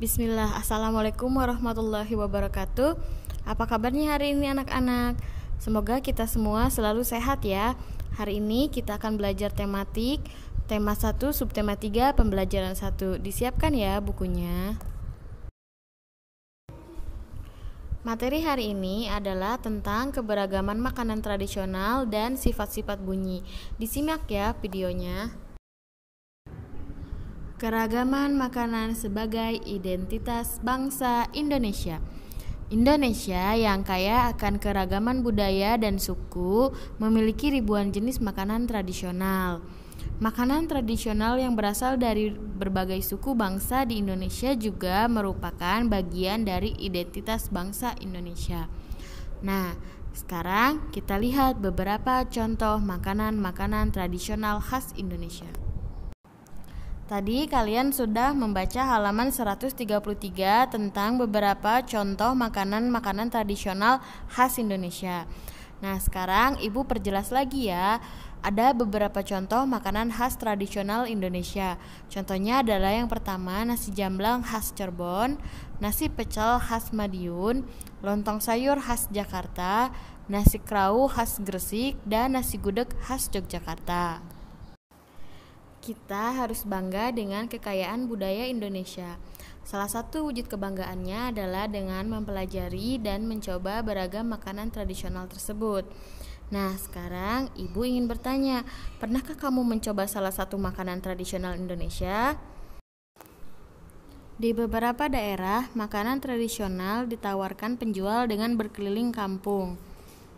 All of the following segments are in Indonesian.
Bismillah, Assalamualaikum warahmatullahi wabarakatuh. Apa kabarnya hari ini anak-anak? Semoga kita semua selalu sehat ya. Hari ini kita akan belajar tematik tema 1, subtema 3, pembelajaran 1. Disiapkan ya bukunya. Materi hari ini adalah tentang keberagaman makanan tradisional dan sifat-sifat bunyi. Disimak ya videonya. Keragaman makanan sebagai identitas bangsa Indonesia. Indonesia yang kaya akan keragaman budaya dan suku memiliki ribuan jenis makanan tradisional. Makanan tradisional yang berasal dari berbagai suku bangsa di Indonesia juga merupakan bagian dari identitas bangsa Indonesia. Nah, sekarang kita lihat beberapa contoh makanan-makanan tradisional khas Indonesia. Tadi kalian sudah membaca halaman 133 tentang beberapa contoh makanan-makanan tradisional khas Indonesia. Nah, sekarang Ibu perjelas lagi ya. Ada beberapa contoh makanan khas tradisional Indonesia. Contohnya adalah yang pertama nasi jamblang khas Cirebon, nasi pecel khas Madiun, lontong sayur khas Jakarta, nasi krau khas Gresik, dan nasi gudeg khas Yogyakarta. Kita harus bangga dengan kekayaan budaya Indonesia. Salah satu wujud kebanggaannya adalah dengan mempelajari dan mencoba beragam makanan tradisional tersebut. Nah, sekarang Ibu ingin bertanya, pernahkah kamu mencoba salah satu makanan tradisional Indonesia? Di beberapa daerah, makanan tradisional ditawarkan penjual dengan berkeliling kampung.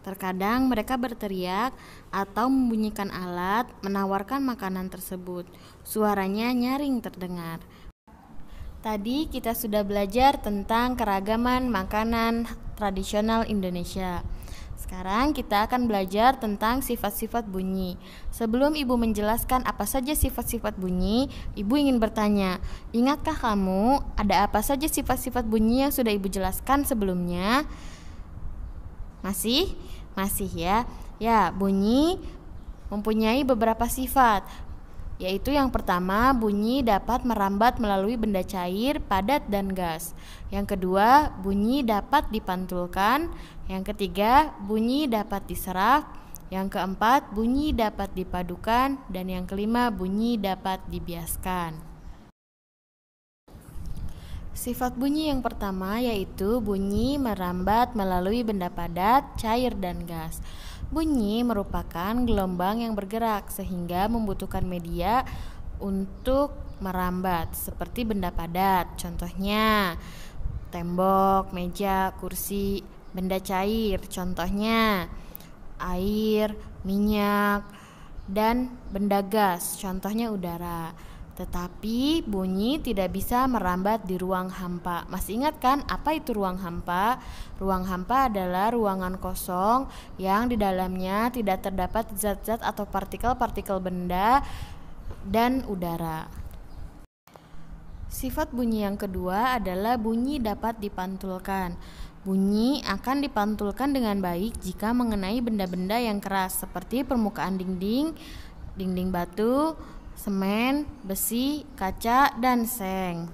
Terkadang mereka berteriak atau membunyikan alat menawarkan makanan tersebut. Suaranya nyaring terdengar. Tadi kita sudah belajar tentang keragaman makanan tradisional Indonesia. Sekarang kita akan belajar tentang sifat-sifat bunyi. Sebelum Ibu menjelaskan apa saja sifat-sifat bunyi, Ibu ingin bertanya, ingatkah kamu ada apa saja sifat-sifat bunyi yang sudah Ibu jelaskan sebelumnya? Masih ya. Ya, bunyi mempunyai beberapa sifat, yaitu yang pertama, bunyi dapat merambat melalui benda cair, padat, dan gas. Yang kedua, bunyi dapat dipantulkan. Yang ketiga, bunyi dapat diserap. Yang keempat, bunyi dapat dipadukan. Dan yang kelima, bunyi dapat dibiaskan. Sifat bunyi yang pertama yaitu bunyi merambat melalui benda padat, cair, dan gas. Bunyi merupakan gelombang yang bergerak sehingga membutuhkan media untuk merambat seperti benda padat. Contohnya tembok, meja, kursi. Benda cair contohnya air, minyak, dan benda gas contohnya udara. Tetapi bunyi tidak bisa merambat di ruang hampa. Masih ingat kan apa itu ruang hampa? Ruang hampa adalah ruangan kosong yang di dalamnya tidak terdapat zat-zat atau partikel-partikel benda dan udara. Sifat bunyi yang kedua adalah bunyi dapat dipantulkan. Bunyi akan dipantulkan dengan baik jika mengenai benda-benda yang keras seperti permukaan dinding batu, semen, besi, kaca, dan seng.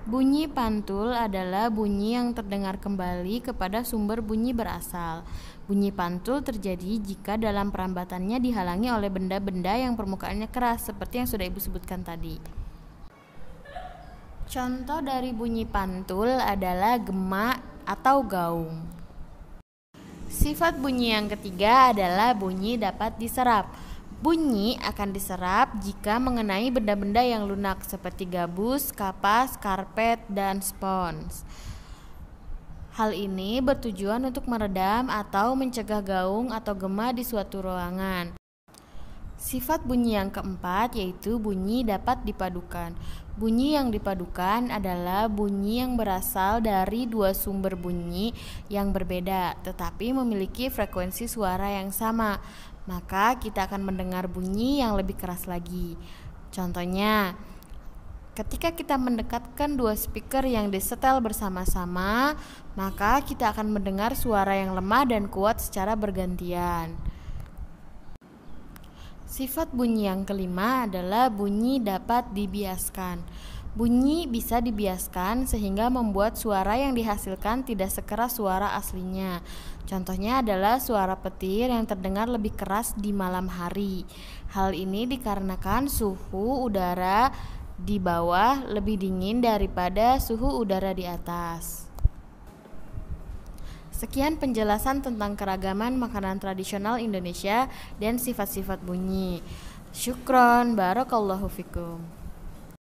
Bunyi pantul adalah bunyi yang terdengar kembali kepada sumber bunyi berasal. Bunyi pantul terjadi jika dalam perambatannya dihalangi oleh benda-benda yang permukaannya keras seperti yang sudah Ibu sebutkan tadi. Contoh dari bunyi pantul adalah gema atau gaung. Sifat bunyi yang ketiga adalah bunyi dapat diserap. Bunyi akan diserap jika mengenai benda-benda yang lunak seperti gabus, kapas, karpet, dan spons. Hal ini bertujuan untuk meredam atau mencegah gaung atau gema di suatu ruangan. Sifat bunyi yang keempat yaitu bunyi dapat dipadukan. Bunyi yang dipadukan adalah bunyi yang berasal dari dua sumber bunyi yang berbeda tetapi memiliki frekuensi suara yang sama. Maka kita akan mendengar bunyi yang lebih keras lagi. Contohnya, ketika kita mendekatkan dua speaker yang disetel bersama-sama, maka kita akan mendengar suara yang lemah dan kuat secara bergantian. Sifat bunyi yang kelima adalah bunyi dapat dibiaskan. Bunyi bisa dibiaskan sehingga membuat suara yang dihasilkan tidak sekeras suara aslinya. Contohnya adalah suara petir yang terdengar lebih keras di malam hari. Hal ini dikarenakan suhu udara di bawah lebih dingin daripada suhu udara di atas. Sekian penjelasan tentang keragaman makanan tradisional Indonesia dan sifat-sifat bunyi. Syukron, barakallahu fikum.